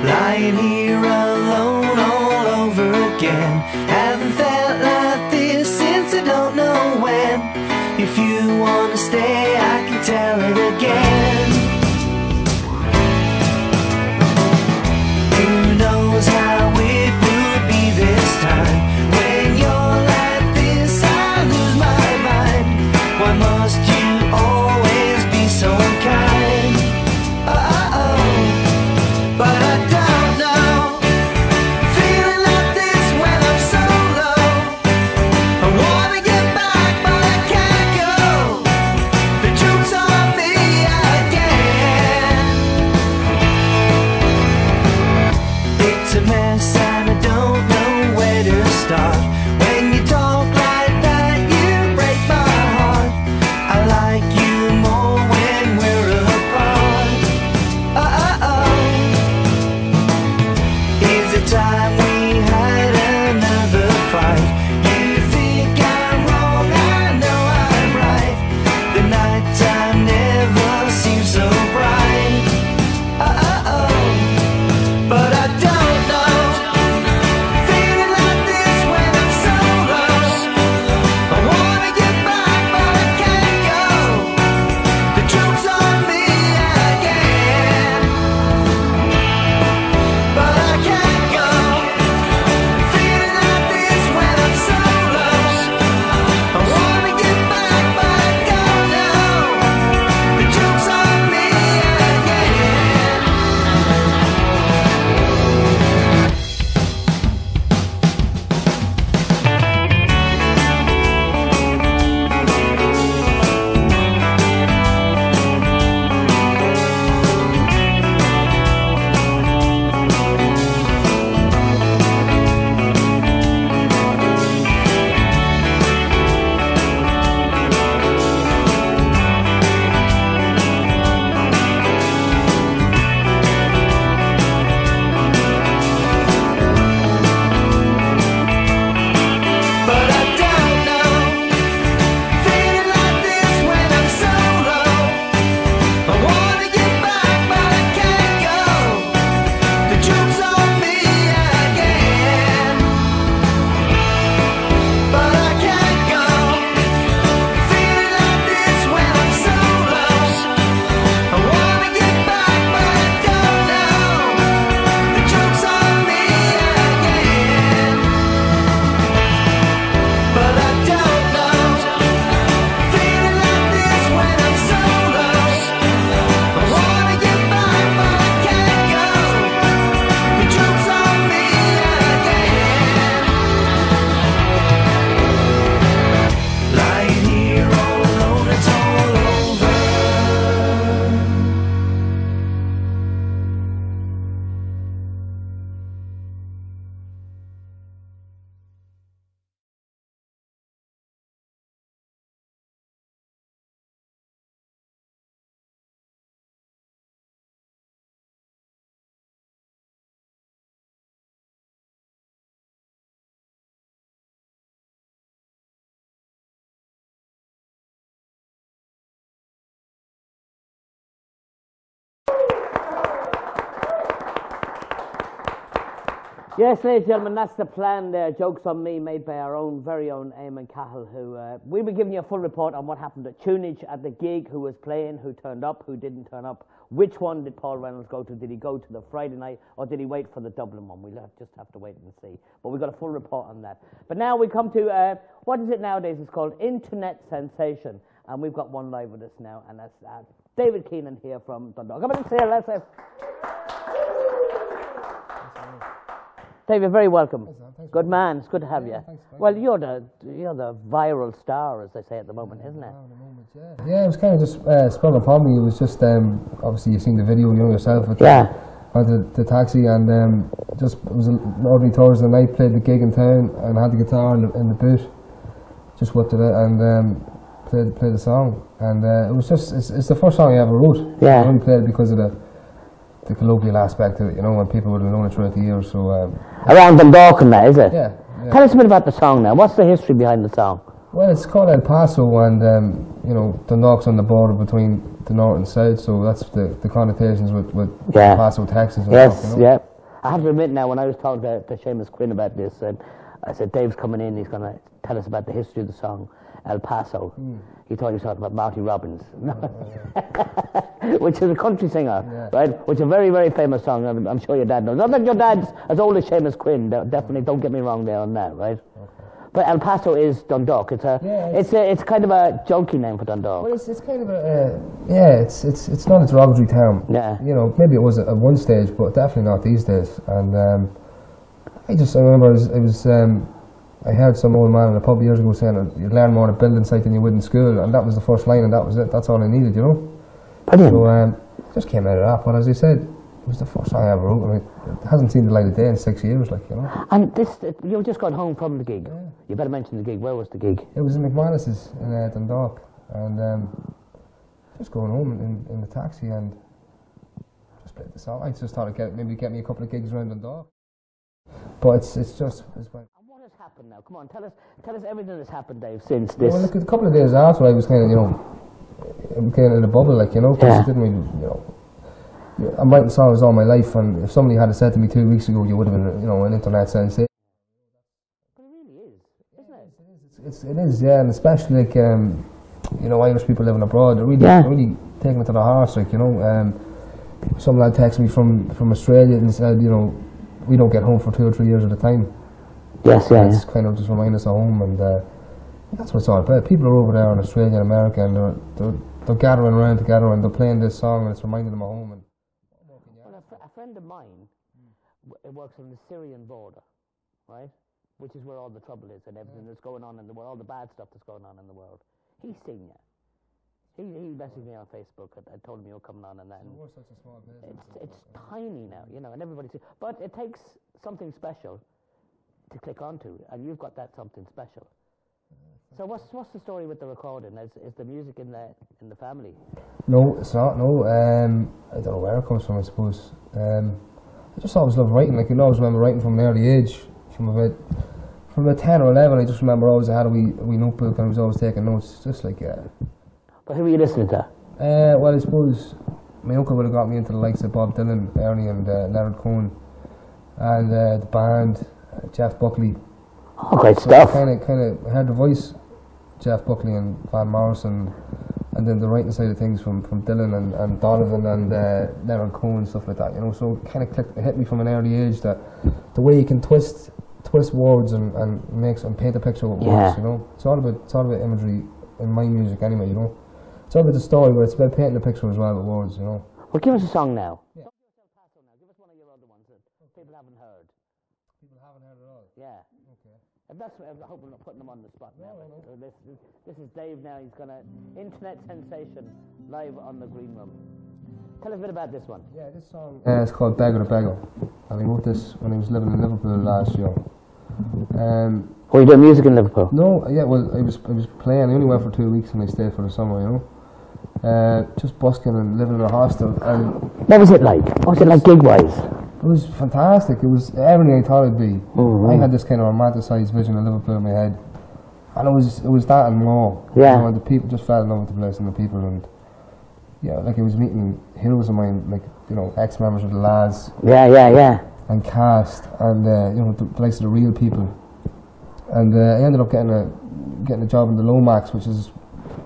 lying here alone all over again. Haven't felt like this since I don't know when. If you wanna stay, I can tell it again. Who knows how it would be this time? When you're like this, I lose my mind. Why must you always be so kind? But I don't know. Feeling like this when I'm so low. I wanna get back, but I can't go. The joke's on me again. It's a mess and I don't know where to start. When you talk like that, you break my heart. I like you more when we're apart. Is it time we had another fight? You think I'm wrong, I know I'm right. The nighttime never seems so bright. But I don't know. Feeling like this when I'm so low. I wanna get back, but I can't go. The joke's on me again. But I can't go. Feeling like this when I'm so low. I wanna get back, but I don't know. The joke's on me again. But I don't know. Feeling like this when I'm so low. I wanna get back, but I can't go. The joke's on me again. But I can't go. Feeling like this when I'm so low. I wanna get back, but I don't know. The joke's on me again. But I don't know. Feeling like this when I'm so low. I wanna get back, but I can't go. The joke's on me again. Lying here all alone, it's all over. Yes, ladies and gentlemen, that's the plan there. Jokes on Me, made by our own, very own Eamon Cahill, who we'll be giving you a full report on what happened at Tunage at the gig, who was playing, who turned up, who didn't turn up, which one did Paul Reynolds go to? Did he go to the Friday night, or did he wait for the Dublin one? We'll just have to wait and see. But we've got a full report on that. But now we come to, what is it nowadays? It's called Internet Sensation. And we've got one live with us now, and that's David Keenan here from Dundalk. Come on, let's say. Dave, you're very welcome. Thanks, good man. It's good to have you. Thanks, well, you're the viral star, as they say at the moment, isn't it? Yeah, it was kind of just sprung upon me. It was just obviously you've seen the video, you know yourself. With the taxi, and just it was an ordinary Thursday night. Played the gig in town, and had the guitar in the boot. Just whipped it out and played the song, and it was just it's the first song I ever wrote. Yeah. I only played it because of the colloquial aspect of it, you know, when people would have known it throughout the years. So around Dundalk and that, is it? Yeah. Tell us a bit about the song now. What's the history behind the song? Well, it's called El Paso, and you know, Dundalk's on the border between the north and south, so that's the connotations with Paso, Texas. And yes, stuff, you know? yeah. I have to admit now, when I was talking to Seamus Quinn about this, I said, Dave's coming in, he's going to tell us about the history of the song El Paso. He thought he was talking about Marty Robbins, which is a country singer, right? Which is a very, very famous song, and I'm sure your dad knows. Not that your dad's as old as Seamus Quinn, definitely, don't get me wrong there on that, right? But El Paso is Dundalk. It's kind of a jokey name for Dundalk. Well, it's kind of it's not a derogatory term. Yeah. You know, maybe it was at one stage, but definitely not these days. And I remember I heard some old man in a pub years ago saying you learn more at a building site than you would in school, and that was the first line, and that was it. That's all I needed, you know. Brilliant. So it just came out of that. But as I said, it was the first song I ever wrote. I mean, it hasn't seen the light of day in 6 years, like, you know. And you just got home from the gig. Yeah. You better mention the gig. Where was the gig? It was in McManus's in Dundalk, and just going home in the taxi and just played the song. I just thought it'd maybe get me a couple of gigs around Dundalk. But it's just. And what has happened now? Come on, tell us everything that's happened, Dave, since this. Well, look, a couple of days after, I was kind of, you know, kind of in a bubble, like, you know, because it didn't really, you know. I'm writing songs all my life, and if somebody had said to me 2 weeks ago, you would have been, you know, an internet sensation. But it really is, isn't it? It is, yeah, and especially like, you know, Irish people living abroad, they're really taking it to the heart, like, you know. Some lad texted me from Australia and said, you know, we don't get home for 2 or 3 years at a time. Yes, yeah. It's kind of just remind us of home, and that's what it's all about. People are over there in Australia and America, and they're gathering around together, and they're playing this song, and it's reminding them of home. And well, a friend of mine works on the Syrian border, right? Which is where all the trouble is and everything that's going on in the world, all the bad stuff that's going on in the world. He's seen you. He messaged me on Facebook and told me you're coming on and that. we're such a small business. It's tiny now, you know, and everybody's. But it takes something special to click onto, and you've got that something special. So what's the story with the recording? Is the music in the family? No, it's not. No, I don't know where it comes from. I suppose I just always loved writing. Like, you know, I always remember writing from an early age, from about 10 or 11. I just remember always I had a wee notebook, and I was always taking notes, just like. But who were you listening to? Well, I suppose my uncle would have got me into the likes of Bob Dylan, Ernie, and Leonard Cohen, and the band, Jeff Buckley. Oh, great So stuff. Kind of heard the voice, Jeff Buckley and Van Morrison, and then the writing side of things from Dylan and Donovan and Leonard Cohen, stuff like that. You know, so it kind of hit me from an early age that the way you can twist words and paint a picture with words. You know, it's all about imagery in my music anyway. You know, it's all about the story, but it's about painting a picture as well with words. You know. Well, give us a song now. Yeah. Give us one of your other ones that people haven't heard. People haven't heard it all. Yeah. Okay. I hope we're not putting them on the spot now. So this is Dave now. He's going to internet sensation live on the Green Room. Tell us a bit about this one. Yeah, this song. It's called Beggar to Beggar, and I wrote this when I was living in Liverpool last year. Were you doing music in Liverpool? No, yeah, well, I was playing. I only went for 2 weeks, and I stayed for the summer. You know, just busking and living in a hostel. And what was it like? What was it like gig-wise? it was fantastic. It was everything I thought it'd be. I had this kind of romanticised vision of Liverpool in my head, and it was that and more. Yeah. You know, the people just fell in love with the place and the people, and yeah, like I was meeting heroes of mine, like, you know, ex-members of the Lads. Yeah. And cast, and you know, the likes of the real people. And I ended up getting a job in the Lomax, which is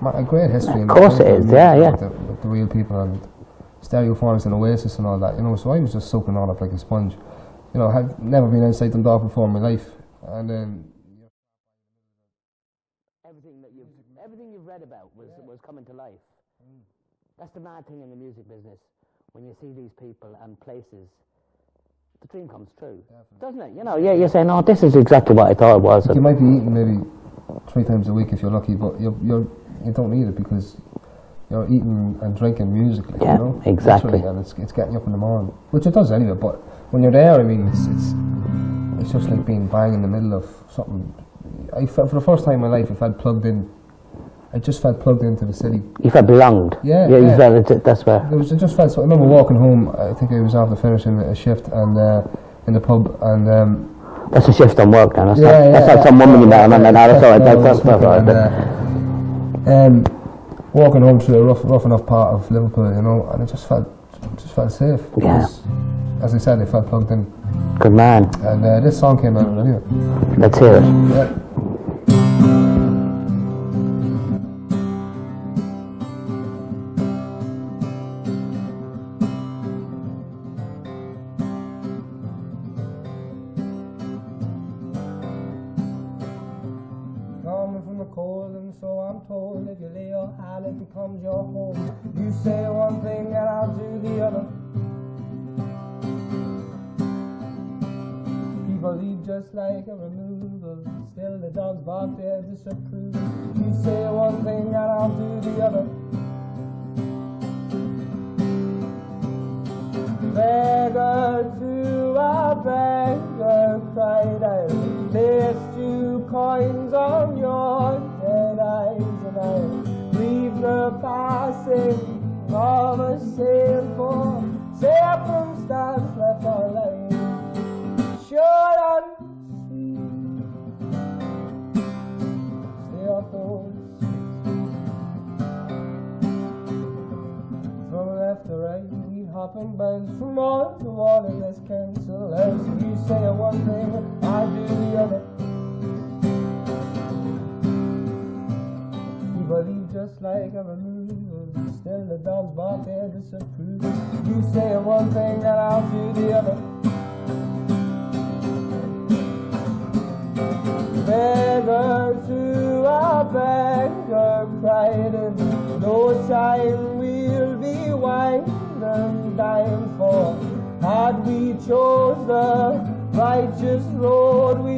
a great history. Of course it is, yeah. With the real people, and Stereophonics and Oasis and all that, you know. So I was just soaking all up like a sponge. You know, I had never been outside Dundalk before in my life, and then everything you've read about was coming to life. That's the mad thing in the music business. When you see these people and places, the dream comes true, doesn't it? You know, you're saying, "Oh, this is exactly what I thought it was." You might be eating maybe 3 times a week if you're lucky, but you don't need it because you're eating and drinking music. Like, yeah, you know? exactly. Literally, and it's getting you up in the morning, which it does anyway. But when you're there, I mean, it's just like being bang in the middle of something. I felt, for the first time in my life, I felt plugged in. I just felt plugged into the city. You felt belonged. Yeah. You felt that's where. It just felt so. I remember walking home. I think I was after finishing a shift and in the pub, and That's a shift on work, then. That's Yeah, not, that's not some woman you met on that. That's all right. That's all right. Walking home through a rough enough part of Liverpool, you know, and it just felt safe. Yeah. As I said, it felt plugged in. Good man. And this song came out of it. Let's hear it. Yeah. Coming from the cold, and so I'm told, if you lay your hand, it becomes your home. You say one thing and I'll do the other. People leave just like a removal, still the dogs bark their disapproval. You say one thing and I'll do the other. Beggar to a beggar cried out, there's 2 coins on your dead eyes, and I leave the passing of a sinful circumstance left our life short and sweet. Stay off those from left to right. Hop and bounce from wall to wall in this council house. You say one thing, I do the other. You believe just like a removal, still the dogs bark their disapproval. You say one thing and I'll do the other. Beggar to a beggar cried, in no time we'll be wine and dying for. Had we chose the righteous road, we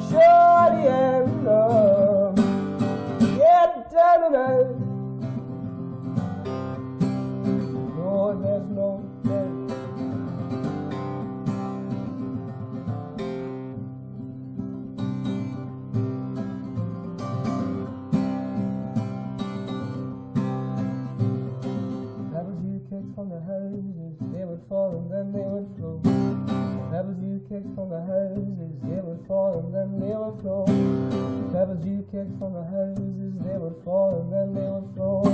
surely end up eternal. No, there's no death. From the houses, they would fall and then they would flow. Pebbles you kicked from the houses, they would fall and then they would flow. Pebbles you kicked from the houses, they would fall and then they would flow.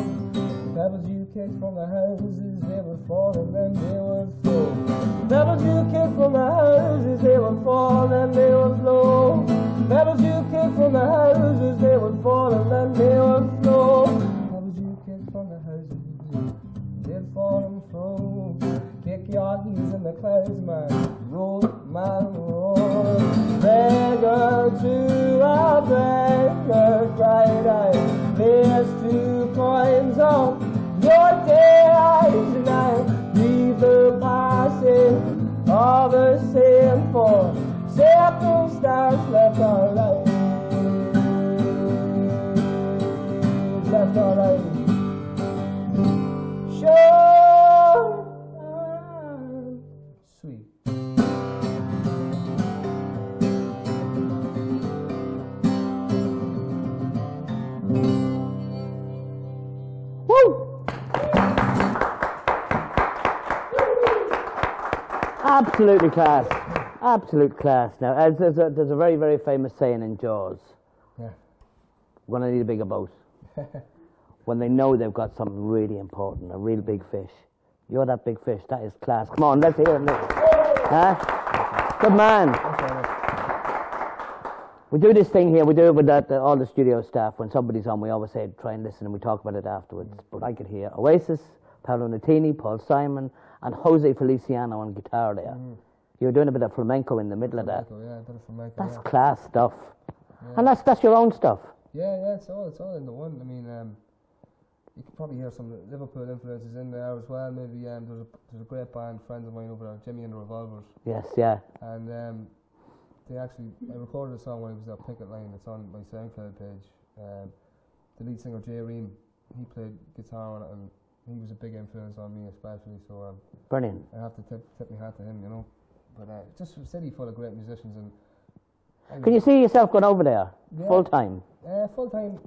Pebbles you kicked from the houses, they would fall and then they would flow. Pebbles you kicked from the houses, they would fall and they would flow. Pebbles you kicked from the houses, they would fall and then they would flow. Pebbles you kicked from the houses, did fall and flow. Kick your heels in the clouds, man. Roll, man, roll. Beggar to a beggar cried out, there's 2 coins on your dead eyes, and I leave the passing of a sinful circumstance left our life. Left our life. Sweet. Woo! Absolutely class. Absolute class. Now, there's a very, very famous saying in Jaws. Yeah. We're going to need a bigger boat. When they know they've got something really important, a real big fish. You're that big fish. That is class. Come on, let's hear it. Huh? Good man. We do this thing here. We do it with all the studio staff. When somebody's on, we always say, try and listen, and we talk about it afterwards. But I could hear Oasis, Paolo Nutini, Paul Simon, and Jose Feliciano on guitar there. You were doing a bit of flamenco in the middle of that. Yeah, a bit of flamenco. That's class stuff. Yeah. And that's your own stuff. Yeah, it's all in the one. I mean, you can probably hear some Liverpool influences in there as well. Maybe there's a great band, friends of mine over there, Jimmy and the Revolvers. Yes, yeah. And I recorded a song when I was at Picket Line. It's on my SoundCloud page. The lead singer Jay Ream, he played guitar on it, and he was a big influence on me especially. So brilliant. I have to tip my hat to him, you know. But just a city full of great musicians. And can you see yourself going over there full time? Full time.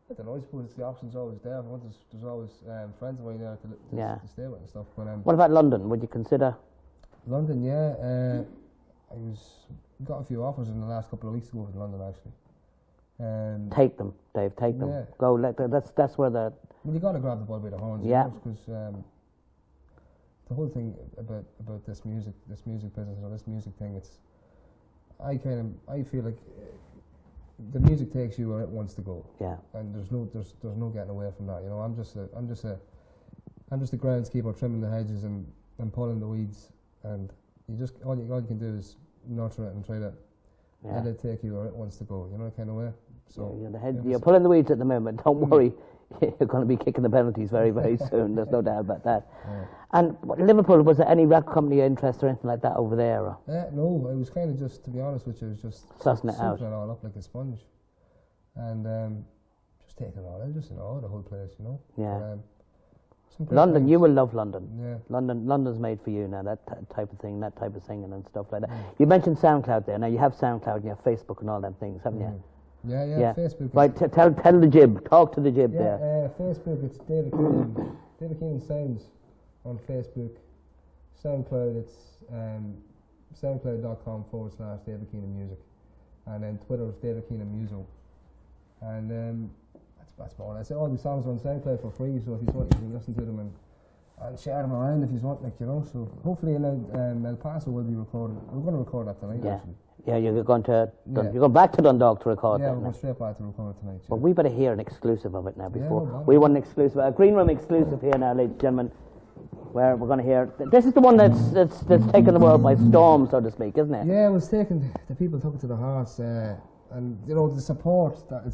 I don't know, I suppose the option's always there. There's always friends of mine there to stay with and stuff. But what about London? Would you consider? London, yeah. I was got a few offers in the last couple of weeks to go to London actually. Take them, Dave. Take them. Yeah. Go. That's where the. Well, you got to grab the bull by the horns. Yeah. Because the whole thing about this music business or this music thing, I feel like the music takes you where it wants to go. Yeah. And there's no getting away from that. You know, I'm just a groundskeeper trimming the hedges and pulling the weeds, and all you can do is nurture it and try to let it take you where it wants to go. You know, kind of way. So you're pulling the weeds at the moment. Don't worry, you're going to be kicking the penalties very, very soon. There's no doubt about that. Yeah. And Liverpool, was there any record company interest or anything like that over there? Or? No, I was kind of just, to be honest with you, I was just sussing it out, all up like a sponge, and just taking it all out, just the whole place, you know. Yeah. London, times. You will love London. Yeah. London's made for you now. That type of thing, that type of singing and stuff like that. You mentioned SoundCloud there. Now you have SoundCloud and you have Facebook and all them things, haven't you? Yeah. Facebook. Right, tell the jib. Talk to the jib there. Facebook, it's David Keenan. David Keenan Sounds on Facebook. SoundCloud, it's soundcloud.com/David Keenan Music, and then Twitter is David Keenan Muso, and that's more or less it. All the songs are on SoundCloud for free, so if you want, you can listen to them and share them around if you want, like, you know. So hopefully in El Paso will be recorded. We're going to record that tonight, actually. Yeah, you're going to you're going back to Dundalk to record that. Yeah, we're going straight back to record it tonight. But we better hear an exclusive of it now before. No we want an exclusive, a green room exclusive here now, ladies and gentlemen, where we're going to hear. This is the one that's taken the world by storm, so to speak, isn't it? Yeah, it was taken. The people took it to the hearts, and you know the support the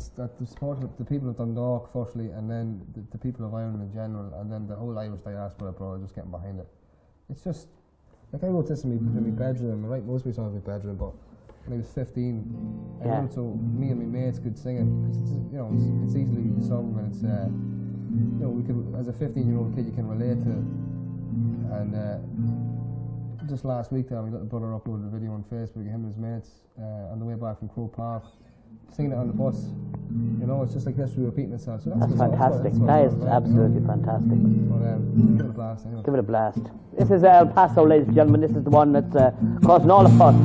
support of the people of Dundalk, firstly, and then the people of Ireland in general, and then the whole Irish diaspora abroad just getting behind it. It's just like I wrote this in my bedroom. I write most of my songs in my bedroom, but when I was 15, I wrote it so me and my mates could sing it, because it's easily sung, and it's we could, as a 15-year-old kid, you can relate to it. And just last week there, my little brother uploaded a video on Facebook of him and his mates on the way back from Croke Park, singing it on the bus. You know, it's just like history repeating itself. So that's fantastic. That is absolutely fantastic. But give it a blast anyway. Give it a blast. This is El Paso, ladies and gentlemen. This is the one that's causing all the fuss.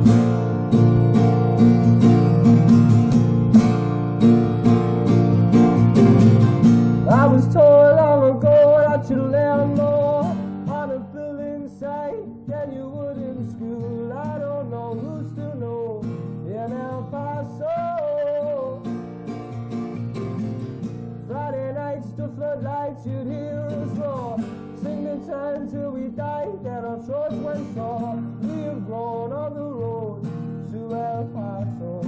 I was told long ago that you learn more on a building site than you would in school. I don't know who's to know in El Paso. Friday nights, the floodlights, you'd hear us roar. Sing the time till we die, then our throats went sore. We have grown on the road to El Paso.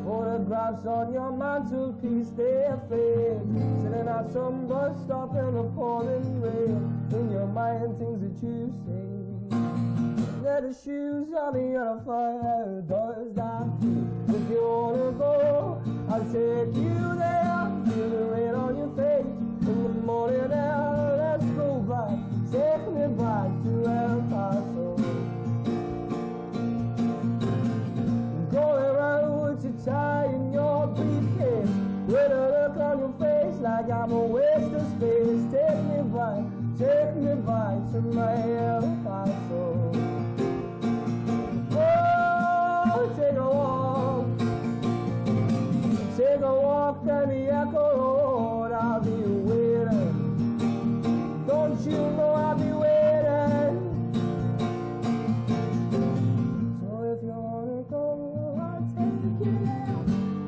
Photographs on your mantelpiece, they fade. Sitting at some bus stop in the pouring rain. In your mind, things that you say. Leather shoes on the other fire, doors down. If you wanna go, I'll take you there. Feel the rain on your face in the morning air. Let's go back, take me back to El Paso. Going around with your tie in your briefcase, with a look on your face like I'm a waste of space. Take me back to my El Paso. Oh, take a walk down the Echo Road. I'll be waiting. Don't you know I'll be waiting? So if you wanna go, I'll take you there.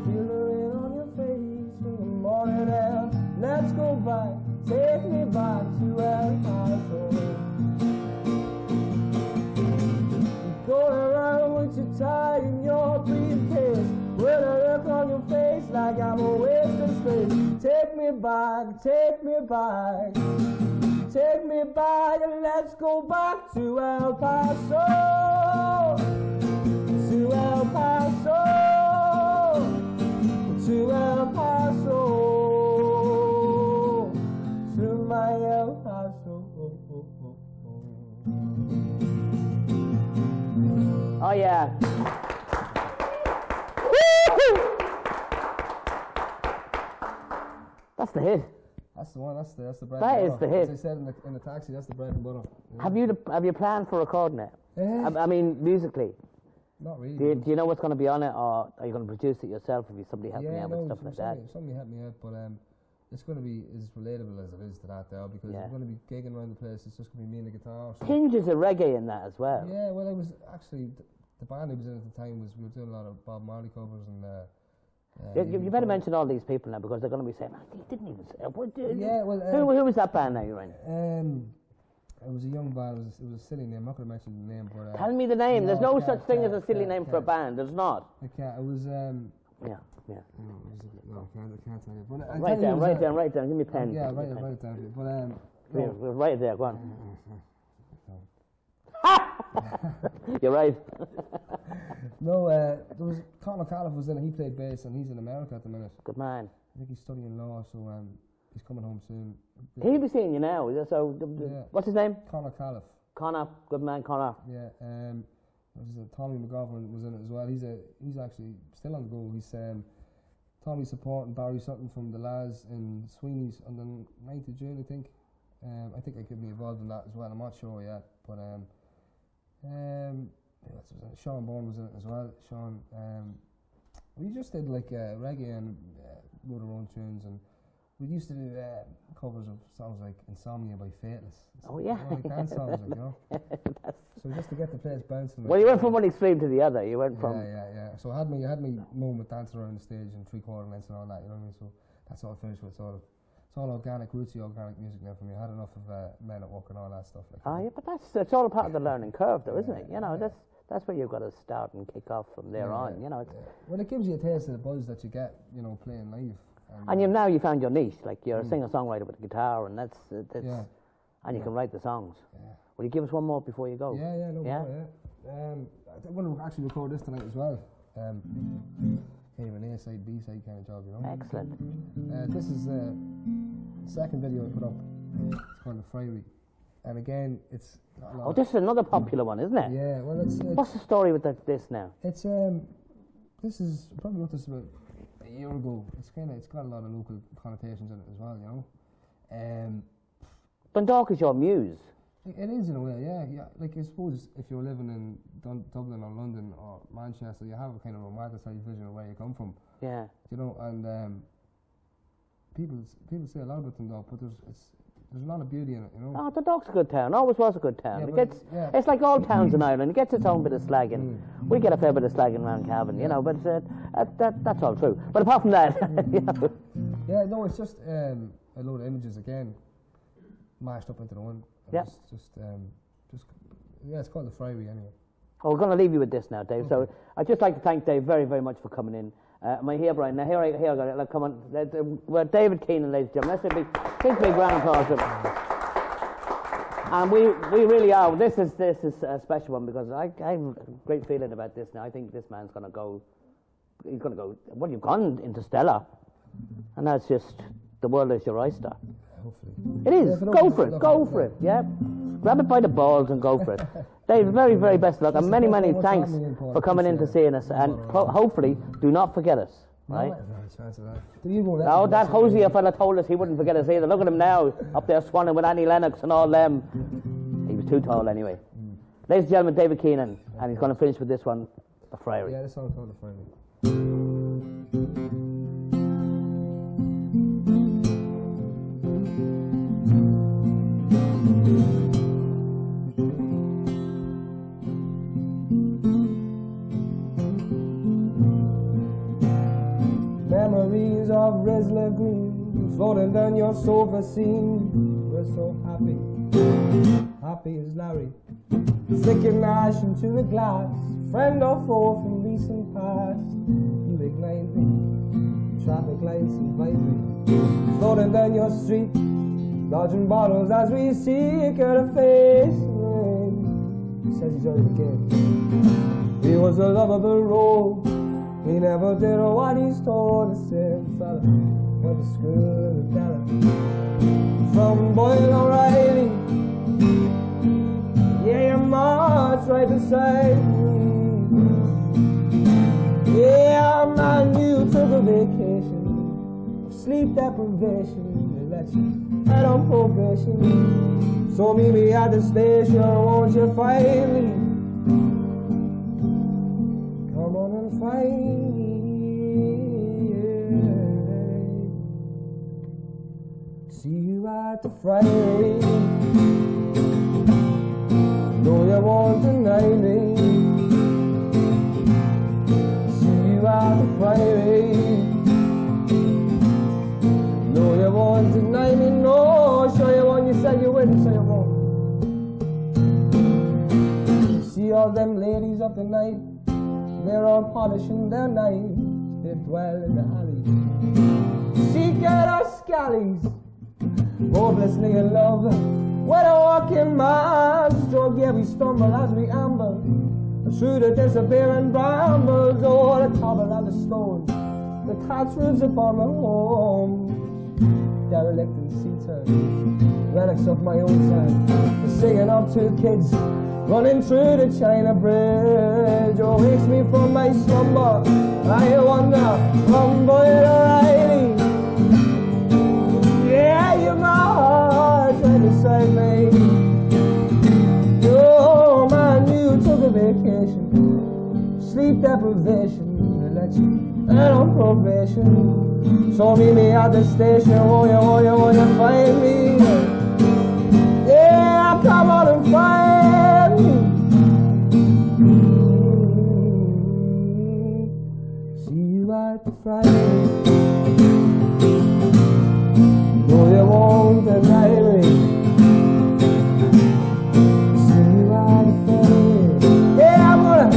Feel the rain on your face in the morning air. Let's go back, take me back to El Paso. Going around with your tie in your briefcase, with a look on your face like I'm a waste of space. Take me back, take me back, take me back, and let's go back to El Paso, to El Paso, to El Paso, to my El Paso. Oh yeah. That's the hit. That's the one. That's the bread. That and is butter. the hit. As I said in the taxi, that's the bread and butter. Yeah. Have you planned for recording it? I mean, musically. Not really. Do you know what's going to be on it, or are you going to produce it yourself? Have you somebody helping you out with stuff like that? Somebody helped me out, but it's going to be as relatable as it is to that there, because I'm going to be gigging around the place. It's just going to be me and the guitar. So. Tinges of reggae in that as well. Yeah, well, I was actually the band I was in at the time we were doing a lot of Bob Marley covers and. You better mention all these people now, because they're going to be saying, "He didn't even say." Who was that band now you're in? It was a young band. It was a silly name. I'm not going to mention the name, but tell me the name. There's no such thing as a silly name for a band. There's not. I can't. It was. Yeah. No, I can't tell you. But write down. Give me a pen. Yeah, write it down. But we'll write it there. Go on. You're right. No, there was Conor Califf was in it. He played bass, and he's in America at the minute. Good man. I think he's studying law, so he's coming home soon. He'll be seeing you now. So, what's his name? Conor Califf. Connor, good man, Connor. Yeah. Tommy McGovern was in it as well. He's actually still on the go. He's Tommy's supporting Barry Sutton from the lads in Sweeney's on the 9th of June, I think. I think I could be involved in that as well. I'm not sure yet, but Sean Bourne was in it as well. Sean, we just did like reggae and wrote our own tunes, and we used to do covers of songs like Insomnia by Fateless. Oh yeah, like dance songs, like, you know. So just to get the place bouncing. Well, you went from one extreme to the other. You went from yeah. So I had me moment dancing around the stage and 3/4 lengths and all that. You know what I mean? So that's all finished with. It's all organic, rootsy organic music now for me. I had enough of Men at Work and all that stuff. Like yeah, but that's all a part of the learning curve, though, isn't it? You know, that's where you've got to start and kick off from there on. You know, well, it gives you a taste of the buzz that you get, you know, playing live. And you found your niche. Like you're a singer-songwriter with a guitar, and that's and you can write the songs. Yeah. Will you give us one more before you go? Yeah, more. I want to actually record this tonight as well. Kind of an A-side, B-side kind of job, you know. Excellent. This is the second video I put up. It's called The Friary. And again, it's got a lot this is another popular one, isn't it? Yeah, well, it's what's the story with this now? It's this is probably wrote this about a year ago. It's got a lot of local connotations in it as well, you know. Dundalk is your muse. It is in a way, yeah. Like I suppose if you're living in Dublin or London or Manchester, you have a kind of romanticised vision of where you come from. Yeah. You know, and people say a lot about Dundalk, but there's a lot of beauty in it, you know. Oh, Dundalk's a good town. Always was a good town. It's like all towns in Ireland. It gets its own bit of slagging. We get a fair bit of slagging around Cavan, you know, but that's all true. But apart from that, you know. Yeah, no, it's just a load of images again, mashed up into the one. Yeah. It's called The Friary anyway. Oh, we're going to leave you with this now, Dave. Okay. So I'd just like to thank Dave very, very much for coming in. Am I here, Brian? Now, here I got it. Like, come on. We're David Keenan, ladies and gentlemen. Let's give a big round of applause. And we really are. This is a special one because I have a great feeling about this now. I think this man's going to go. He's going to go. Well, you've gone Interstellar, and that's just the world is your oyster. Hopefully. It is. Go for it. Yeah. Grab it by the balls and go for it. Dave, very, very best of luck. And many, many thanks for coming in to seeing us. And hopefully, do not forget us. Right? Oh, that Hosier fella told us he wouldn't forget us either. Look at him now, up there swanning with Annie Lennox and all them. He was too tall anyway. Ladies and gentlemen, David Keenan. And he's going to finish with this one, The Friary. Yeah, this song's called The Friary. Memories of Rizzler Green floating down your sofa scene. We're so happy as Larry, flicking ash into a glass. Friend or foe from recent past, you ignite me. Traffic lights invite me, floating down your street, dodging bottles as we seek her face. He says he's out of the game. He was the love of the road. He never did what he's told. The same fella went to school in the Dallas. From Boyle O'Reilly, yeah, your mom's right beside me. Yeah, man, you took a vacation of sleep deprivation. let you head on probation. So meet me at the station, won't you find me? Come on and find me. See you at the Friday. No, you won't deny me. See you at the Friday. No, you won't deny me. No, sure you won't. You said you wouldn't, so you won't. See all them ladies of the night, they're all polishing their knives. They dwell in the alleys, seek out our scallies, hopelessly in love. When I walk in my stroke, yeah, we stumble as we amble through the disappearing brambles. Oh, the cobble and the stone, the thatch roofs upon the homes, derelict and sea-turned, relics of my own time. The singing of two kids running through the China Bridge. Oh, wakes me from my slumber. I wonder, rumble in O'Reilly. Yeah, you're my heart right beside me. Oh man, you took a vacation, sleep deprivation, they let you out on probation. So meet me at the station, won't you find me? Yeah, come on and find me. See you at the Friday. No, you won't deny me. See you at the Friday. Yeah, I'm gonna.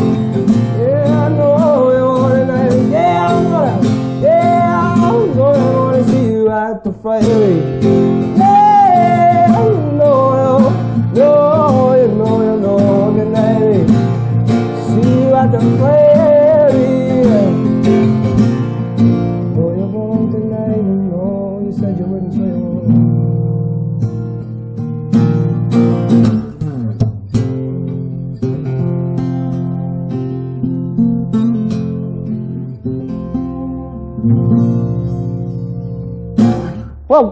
Yeah, I know you won't deny me. Yeah, I'm gonna. Yeah, I'm gonna see you at the Friday. Yeah, you know you won't deny me. See you at the Friday. No, you won't deny me. No, you said you wouldn't, so you Whoa!